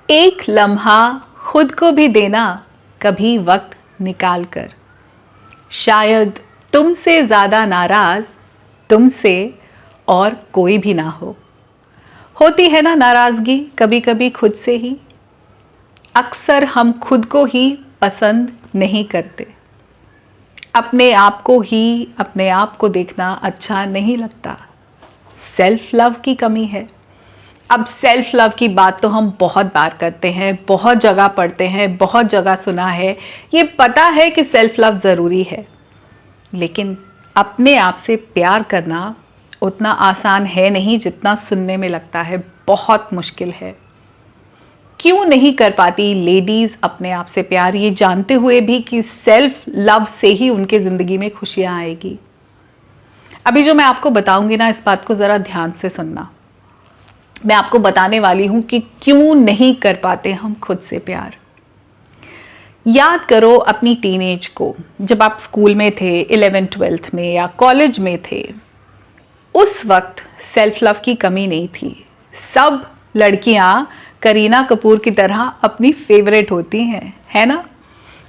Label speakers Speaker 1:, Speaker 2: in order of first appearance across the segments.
Speaker 1: एक लम्हा खुद को भी देना कभी वक्त निकाल कर। शायद तुमसे ज़्यादा नाराज़ तुमसे और कोई भी ना हो। होती है ना नाराज़गी कभी कभी खुद से ही। अक्सर हम खुद को ही पसंद नहीं करते। अपने आप को देखना अच्छा नहीं लगता। सेल्फ लव की कमी है। अब सेल्फ लव की बात तो हम बहुत बार करते हैं, बहुत जगह पढ़ते हैं, बहुत जगह सुना है। ये पता है कि सेल्फ लव ज़रूरी है, लेकिन अपने आप से प्यार करना उतना आसान है नहीं जितना सुनने में लगता है। बहुत मुश्किल है। क्यों नहीं कर पाती लेडीज़ अपने आप से प्यार, ये जानते हुए भी कि सेल्फ लव से ही उनके ज़िंदगी में खुशियाँ आएगी? अभी जो मैं आपको बताऊंगी ना, इस बात को ज़रा ध्यान से सुनना। मैं आपको बताने वाली हूं कि क्यों नहीं कर पाते हम खुद से प्यार। याद करो अपनी टीनेज को, जब आप स्कूल में थे, 11th-12th में या कॉलेज में थे। उस वक्त सेल्फ लव की कमी नहीं थी। सब लड़कियां करीना कपूर की तरह अपनी फेवरेट होती हैं, है ना?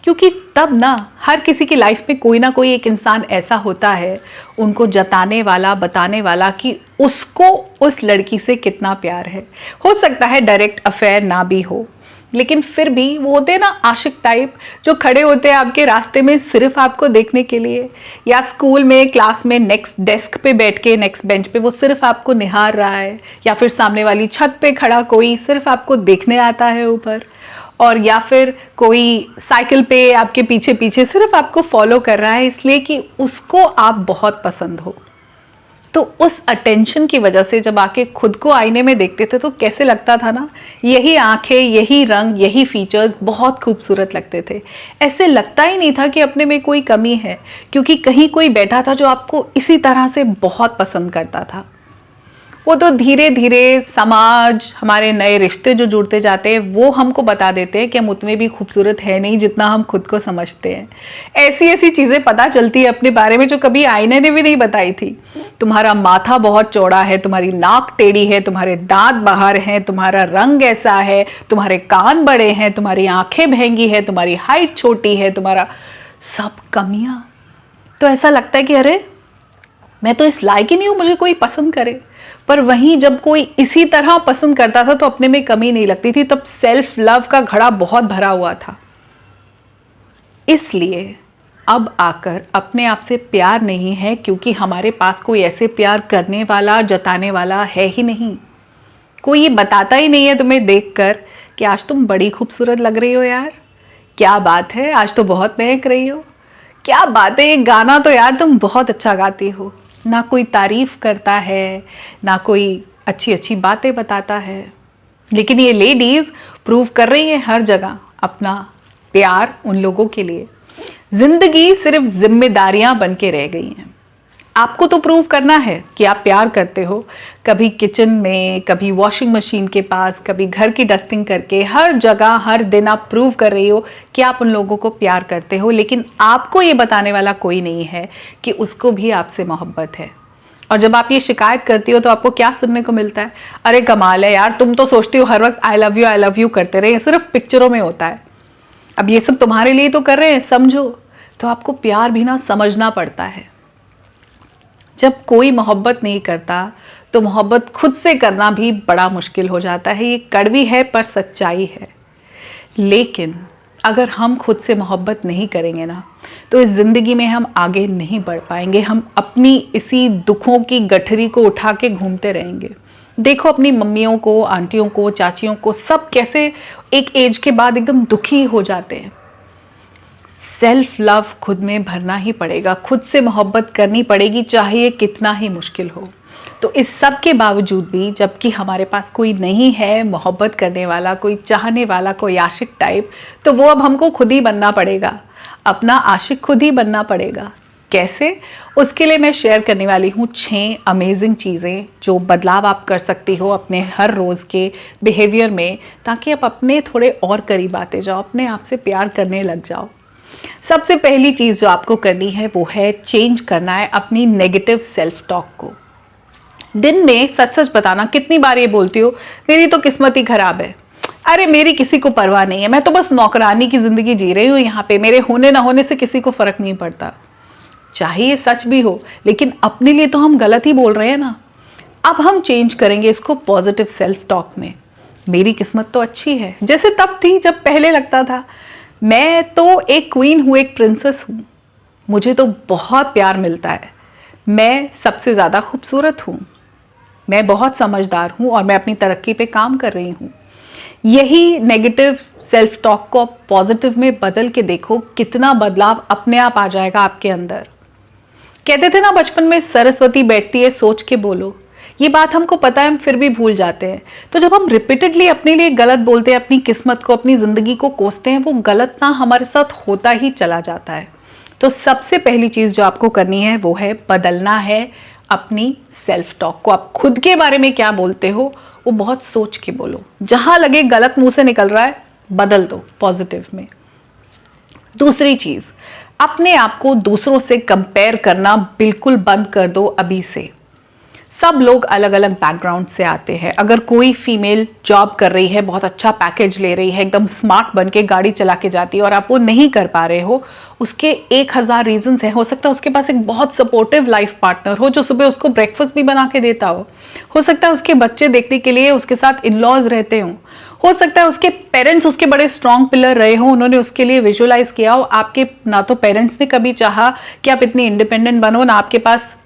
Speaker 1: क्योंकि तब ना हर किसी की लाइफ में कोई ना कोई एक इंसान ऐसा होता है, उनको जताने वाला, बताने वाला कि उसको उस लड़की से कितना प्यार है। हो सकता है डायरेक्ट अफेयर ना भी हो, लेकिन फिर भी वो होते हैं ना आशिक टाइप, जो खड़े होते हैं आपके रास्ते में सिर्फ आपको देखने के लिए। या स्कूल में, क्लास में नेक्स्ट डेस्क पे बैठ के, नेक्स्ट बेंच पे वो सिर्फ आपको निहार रहा है, या फिर सामने वाली छत पे खड़ा कोई सिर्फ आपको देखने आता है ऊपर, और या फिर कोई साइकिल पे आपके पीछे पीछे सिर्फ आपको फॉलो कर रहा है इसलिए कि उसको आप बहुत पसंद हो। तो उस अटेंशन की वजह से जब आके खुद को आईने में देखते थे तो कैसे लगता था ना, यही आंखें, यही रंग, यही फीचर्स बहुत खूबसूरत लगते थे। ऐसे लगता ही नहीं था कि अपने में कोई कमी है, क्योंकि कहीं कोई बैठा था जो आपको इसी तरह से बहुत पसंद करता था। वो तो धीरे धीरे समाज, हमारे नए रिश्ते जो जुड़ते जाते हैं, वो हमको बता देते हैं कि हम उतने भी खूबसूरत है नहीं जितना हम खुद को समझते हैं। ऐसी ऐसी चीज़ें पता चलती है अपने बारे में जो कभी आईने ने भी नहीं बताई थी। तुम्हारा माथा बहुत चौड़ा है, तुम्हारी नाक टेढ़ी है, तुम्हारे दांत बाहर हैं, तुम्हारा रंग ऐसा है, तुम्हारे कान बड़े हैं, तुम्हारी आंखें महंगी है, तुम्हारी हाइट छोटी है, तुम्हारा सब कमियां। तो ऐसा लगता है कि अरे मैं तो इस लायक ही नहीं हूं मुझे कोई पसंद करे। पर वहीं जब कोई इसी तरह पसंद करता था तो अपने में कमी नहीं लगती थी। तब सेल्फ लव का घड़ा बहुत भरा हुआ था। इसलिए अब आकर अपने आप से प्यार नहीं है, क्योंकि हमारे पास कोई ऐसे प्यार करने वाला, जताने वाला है ही नहीं। कोई ये बताता ही नहीं है तुम्हें देखकर कि आज तुम बड़ी खूबसूरत लग रही हो यार, क्या बात है, आज तो बहुत महक रही हो, क्या बात है, ये गाना तो यार तुम बहुत अच्छा गाती हो। ना कोई तारीफ करता है, ना कोई अच्छी अच्छी बातें बताता है। लेकिन ये लेडीज प्रूव कर रही है हर जगह अपना प्यार उन लोगों के लिए। जिंदगी सिर्फ जिम्मेदारियां बन के रह गई हैं। आपको तो प्रूव करना है कि आप प्यार करते हो। कभी किचन में, कभी वॉशिंग मशीन के पास, कभी घर की डस्टिंग करके, हर जगह हर दिन आप प्रूव कर रही हो कि आप उन लोगों को प्यार करते हो। लेकिन आपको ये बताने वाला कोई नहीं है कि उसको भी आपसे मोहब्बत है। और जब आप ये शिकायत करती हो तो आपको क्या सुनने को मिलता है? अरे कमाल है यार, तुम तो सोचती हो हर वक्त आई लव यू करते रहे, सिर्फ पिक्चरों में होता है। अब ये सब तुम्हारे लिए तो कर रहे हैं, समझो। तो आपको प्यार भी ना समझना पड़ता है। जब कोई मोहब्बत नहीं करता तो मोहब्बत खुद से करना भी बड़ा मुश्किल हो जाता है। ये कड़वी है पर सच्चाई है। लेकिन अगर हम खुद से मोहब्बत नहीं करेंगे ना, तो इस ज़िंदगी में हम आगे नहीं बढ़ पाएंगे। हम अपनी इसी दुखों की गठरी को उठा के घूमते रहेंगे। देखो अपनी मम्मियों को, आंटियों को, चाचियों को, सब कैसे एक एज के बाद एकदम दुखी हो जाते हैं। सेल्फ लव खुद में भरना ही पड़ेगा, खुद से मोहब्बत करनी पड़ेगी, चाहे ये कितना ही मुश्किल हो। तो इस सब के बावजूद भी, जबकि हमारे पास कोई नहीं है मोहब्बत करने वाला, कोई चाहने वाला, कोई आशिक टाइप, तो वो अब हमको खुद ही बनना पड़ेगा। अपना आशिक खुद ही बनना पड़ेगा। कैसे? उसके लिए मैं शेयर करने वाली हूँ 6 अमेजिंग चीज़ें जो बदलाव आप कर सकती हो अपने हर रोज़ के बिहेवियर में, ताकि आप अपने थोड़े और करीब आते जाओ, अपने आप से प्यार करने लग जाओ। सबसे पहली चीज़ जो आपको करनी है वो है चेंज करना है अपनी नेगेटिव सेल्फ टॉक को। दिन में सच सच बताना, कितनी बार ये बोलती हो मेरी तो किस्मत ही खराब है, अरे मेरी किसी को परवाह नहीं है, मैं तो बस नौकरानी की जिंदगी जी रही हूँ यहाँ पे, मेरे होने ना होने से किसी को फर्क नहीं पड़ता। चाहे ये सच भी हो, लेकिन अपने लिए तो हम गलत ही बोल रहे हैं ना। अब हम चेंज करेंगे इसको पॉजिटिव सेल्फ टॉक में। मेरी किस्मत तो अच्छी है, जैसे तब थी जब पहले लगता था मैं तो एक क्वीन हूँ, एक प्रिंसेस हूँ, मुझे तो बहुत प्यार मिलता है, मैं सबसे ज़्यादा खूबसूरत हूँ, मैं बहुत समझदार हूँ और मैं अपनी तरक्की पे काम कर रही हूँ। यही नेगेटिव सेल्फ टॉक को पॉजिटिव में बदल के देखो, कितना बदलाव अपने आप आ जाएगा आपके अंदर। कहते थे ना बचपन में, सरस्वती बैठती है सोच के बोलो। ये बात हमको पता है, हम फिर भी भूल जाते हैं। तो जब हम रिपीटेडली अपने लिए गलत बोलते हैं, अपनी किस्मत को, अपनी जिंदगी को कोसते हैं, वो गलत ना हमारे साथ होता ही चला जाता है। तो सबसे पहली चीज जो आपको करनी है वो है बदलना है अपनी सेल्फ टॉक को। आप खुद के बारे में क्या बोलते हो वो बहुत सोच के बोलो। जहां लगे गलत मुंह से निकल रहा है, बदल दो पॉजिटिव में। दूसरी चीज, अपने आप को दूसरों से कंपेयर करना बिल्कुल बंद कर दो अभी से। सब लोग अलग अलग बैकग्राउंड से आते हैं। अगर कोई फीमेल जॉब कर रही है, बहुत अच्छा पैकेज ले रही है, एकदम स्मार्ट बन के गाड़ी चला के जाती है और आप वो नहीं कर पा रहे हो, उसके 1000 रीजंस हैं। हो सकता है उसके पास एक बहुत सपोर्टिव लाइफ पार्टनर हो जो सुबह उसको ब्रेकफास्ट भी बना के देता हो सकता है उसके बच्चे देखने के लिए उसके साथ इन लॉज रहते हो सकता है उसके पेरेंट्स उसके बड़े स्ट्रॉन्ग पिलर रहे हो, उन्होंने उसके लिए विजुअलाइज किया हो। आपके ना तो पेरेंट्स ने कभी चाहा कि आप इतनी इंडिपेंडेंट बनो, ना आपके पास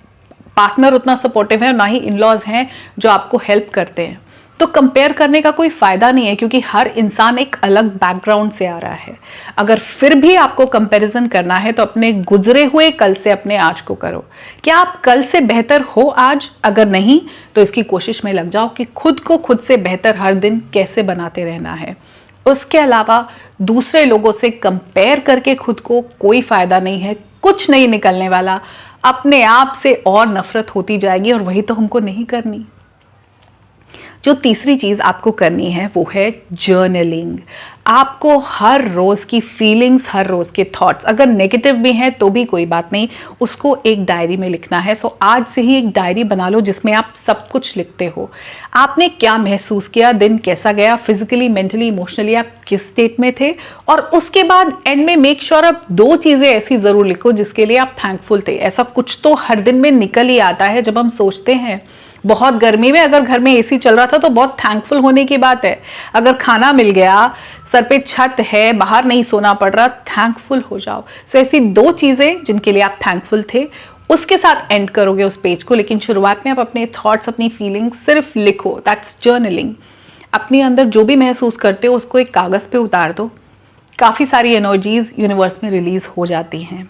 Speaker 1: पार्टनर उतना सपोर्टिव है, ना ही इन लॉज हैं जो आपको हेल्प करते हैं। तो कंपेयर करने का कोई फायदा नहीं है, क्योंकि हर इंसान एक अलग बैकग्राउंड से आ रहा है। अगर फिर भी आपको कंपैरिजन करना है तो अपने गुजरे हुए कल से अपने आज को करो। क्या आप कल से बेहतर हो आज? अगर नहीं तो इसकी कोशिश में लग जाओ कि खुद को खुद से बेहतर हर दिन कैसे बनाते रहना है। उसके अलावा दूसरे लोगों से कंपेयर करके खुद को कोई फायदा नहीं है, कुछ नहीं निकलने वाला। अपने आप से और नफरत होती जाएगी और वही तो हमको नहीं करनी। जो तीसरी चीज आपको करनी है वो है जर्नलिंग। आपको हर रोज की फीलिंग्स, हर रोज के थॉट्स, अगर नेगेटिव भी हैं तो भी कोई बात नहीं, उसको एक डायरी में लिखना है। सो आज से ही एक डायरी बना लो जिसमें आप सब कुछ लिखते हो। आपने क्या महसूस किया, दिन कैसा गया, फिजिकली, मेंटली, इमोशनली आप किस स्टेट में थे, और उसके बाद एंड में मेक श्योर आप 2 चीजें ऐसी जरूर लिखो जिसके लिए आप थैंकफुल थे। ऐसा कुछ तो हर दिन में निकल ही आता है जब हम सोचते हैं। बहुत गर्मी में अगर घर में एसी चल रहा था तो बहुत थैंकफुल होने की बात है। अगर खाना मिल गया, सर पे छत है, बाहर नहीं सोना पड़ रहा, थैंकफुल हो जाओ। सो ऐसी 2 चीजें जिनके लिए आप थैंकफुल थे, उसके साथ एंड करोगे उस पेज को। लेकिन शुरुआत में आप अपने थॉट्स, अपनी फीलिंग्स सिर्फ लिखो, दैट्स जर्नलिंग। अपने अंदर जो भी महसूस करते हो उसको एक कागज पे उतार दो। काफी सारी एनर्जीज यूनिवर्स में रिलीज हो जाती हैं।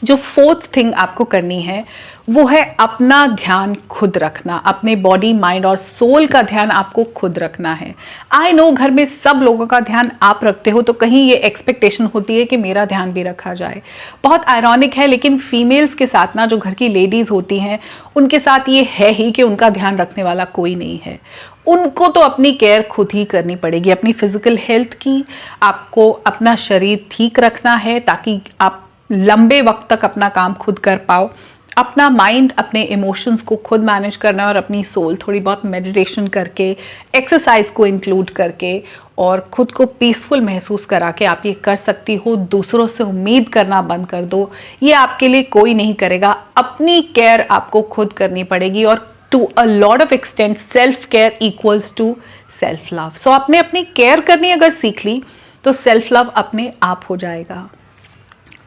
Speaker 1: जो 4th थिंग आपको करनी है वो है अपना ध्यान खुद रखना। अपने बॉडी, माइंड और सोल का ध्यान आपको खुद रखना है। आई नो घर में सब लोगों का ध्यान आप रखते हो, तो कहीं ये एक्सपेक्टेशन होती है कि मेरा ध्यान भी रखा जाए। बहुत आयरॉनिक है, लेकिन फीमेल्स के साथ ना, जो घर की लेडीज होती हैं, उनके साथ ये है ही कि उनका ध्यान रखने वाला कोई नहीं है। उनको तो अपनी केयर खुद ही करनी पड़ेगी। अपनी फिजिकल हेल्थ की आपको अपना शरीर ठीक रखना है ताकि आप लंबे वक्त तक अपना काम खुद कर पाओ। अपना माइंड, अपने इमोशंस को खुद मैनेज करना है, और अपनी सोल थोड़ी बहुत मेडिटेशन करके, एक्सरसाइज को इंक्लूड करके और खुद को पीसफुल महसूस करा के आप ये कर सकती हो। दूसरों से उम्मीद करना बंद कर दो, ये आपके लिए कोई नहीं करेगा। अपनी केयर आपको खुद करनी पड़ेगी, और to a lot of extent self care equals to self love. So आपने अपनी केयर करनी अगर सीख ली तो सेल्फ लव अपने आप हो जाएगा।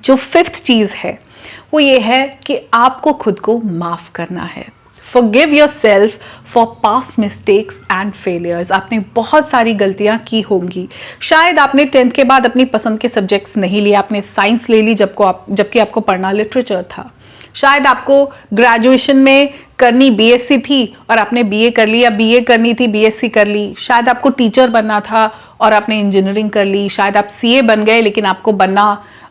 Speaker 1: जो 5th चीज है वो ये है कि आपको खुद को माफ करना है। Forgive yourself for past mistakes and failures। आपने बहुत सारी गलतियां की होंगी। शायद आपने 10th के बाद अपनी पसंद के सब्जेक्ट्स नहीं लिए, आपने साइंस ले ली जबकि आपको पढ़ना लिटरेचर था। शायद आपको ग्रेजुएशन में करनी बीएससी थी और आपने बीए कर ली, या बीए करनी थी बीएससी कर ली। शायद आपको टीचर बनना था और आपने इंजीनियरिंग कर ली। शायद आप सीए बन गए लेकिन आपको बनना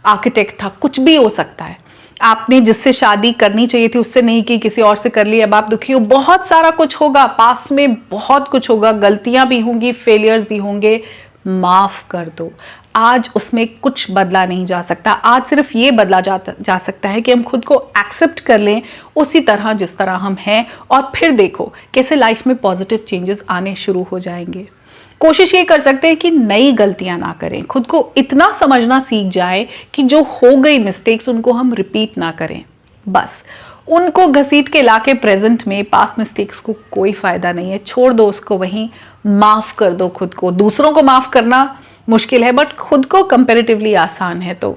Speaker 1: आर्किटेक्ट था। कुछ भी हो सकता है। आपने जिससे शादी करनी चाहिए थी उससे नहीं की, किसी और से कर ली, अब आप दुखी हो। बहुत सारा कुछ होगा, पास्ट में बहुत कुछ होगा, गलतियां भी होंगी, फेलियर्स भी होंगे। माफ कर दो। आज उसमें कुछ बदला नहीं जा सकता। आज सिर्फ ये बदला जा सकता है कि हम खुद को एक्सेप्ट कर लें उसी तरह जिस तरह हम हैं, और फिर देखो कैसे लाइफ में पॉजिटिव चेंजेस आने शुरू हो जाएंगे। कोशिश ये कर सकते हैं कि नई गलतियां ना करें, खुद को इतना समझना सीख जाए कि जो हो गई मिस्टेक्स उनको हम रिपीट ना करें। बस उनको घसीट के लाके प्रेजेंट में पास्ट मिस्टेक्स को कोई फायदा नहीं है, छोड़ दो उसको वहीं, माफ कर दो खुद को। दूसरों को माफ करना मुश्किल है बट खुद को कंपैरेटिवली आसान है, तो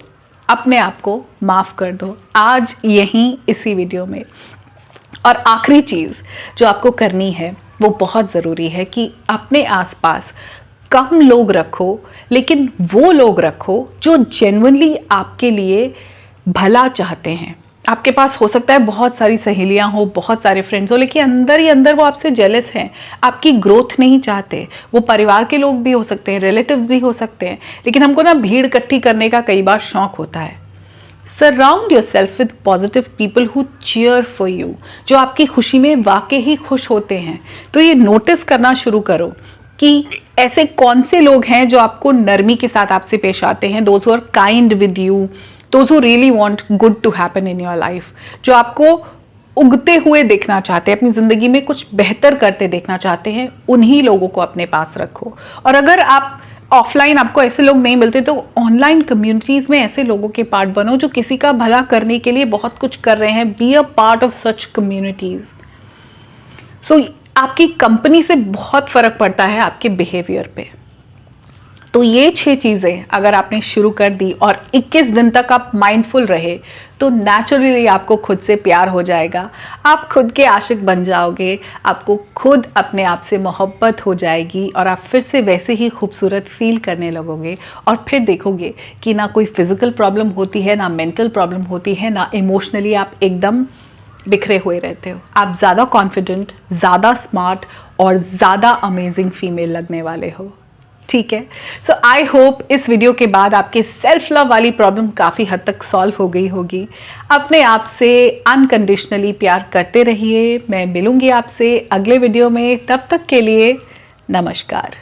Speaker 1: अपने आप को माफ कर दो आज यहीं इसी वीडियो में। और आखिरी चीज जो आपको करनी है वो बहुत जरूरी है कि अपने आसपास कम लोग रखो, लेकिन वो लोग रखो जो जेन्युइनली आपके लिए भला चाहते हैं। आपके पास हो सकता है बहुत सारी सहेलियां हो, बहुत सारे फ्रेंड्स हो, लेकिन अंदर ही अंदर वो आपसे जेलस हैं, आपकी ग्रोथ नहीं चाहते। वो परिवार के लोग भी हो सकते हैं, रिलेटिव्स भी हो सकते हैं, लेकिन हमको ना भीड़ इकट्ठी करने का कई बार शौक होता है। Surround yourself with positive people who cheer for you, जो आपकी खुशी में वाकई ही खुश होते हैं। तो ये नोटिस करना शुरू करो कि ऐसे कौन से लोग हैं जो आपको नरमी के साथ आपसे पेश आते हैं, those who are kind with you, those who really want good to happen in your life, जो आपको उगते हुए देखना चाहते हैं, अपनी जिंदगी में कुछ बेहतर करते देखना चाहते हैं। उन्हीं लोगों को अपने पास रखो। और अगर आप ऑफलाइन आपको ऐसे लोग नहीं मिलते तो ऑनलाइन कम्युनिटीज में ऐसे लोगों के पार्ट बनो जो किसी का भला करने के लिए बहुत कुछ कर रहे हैं। Be a part of such communities. So आपकी कंपनी से बहुत फर्क पड़ता है आपके बिहेवियर पे। तो ये 6 चीजें अगर आपने शुरू कर दी और 21 दिन तक आप माइंडफुल रहे तो नेचुरली आपको खुद से प्यार हो जाएगा, आप खुद के आशिक बन जाओगे, आपको खुद अपने आप से मोहब्बत हो जाएगी और आप फिर से वैसे ही खूबसूरत फील करने लगोगे। और फिर देखोगे कि ना कोई फिजिकल प्रॉब्लम होती है, ना मेंटल प्रॉब्लम होती है, ना इमोशनली आप एकदम बिखरे हुए रहते हो। आप ज़्यादा कॉन्फिडेंट, ज़्यादा स्मार्ट और ज़्यादा अमेजिंग फीमेल लगने वाले हो। ठीक है, सो आई होप इस वीडियो के बाद आपके सेल्फ लव वाली प्रॉब्लम काफ़ी हद तक सॉल्व हो गई होगी। अपने आप से अनकंडीशनली प्यार करते रहिए। मैं मिलूंगी आपसे अगले वीडियो में, तब तक के लिए नमस्कार।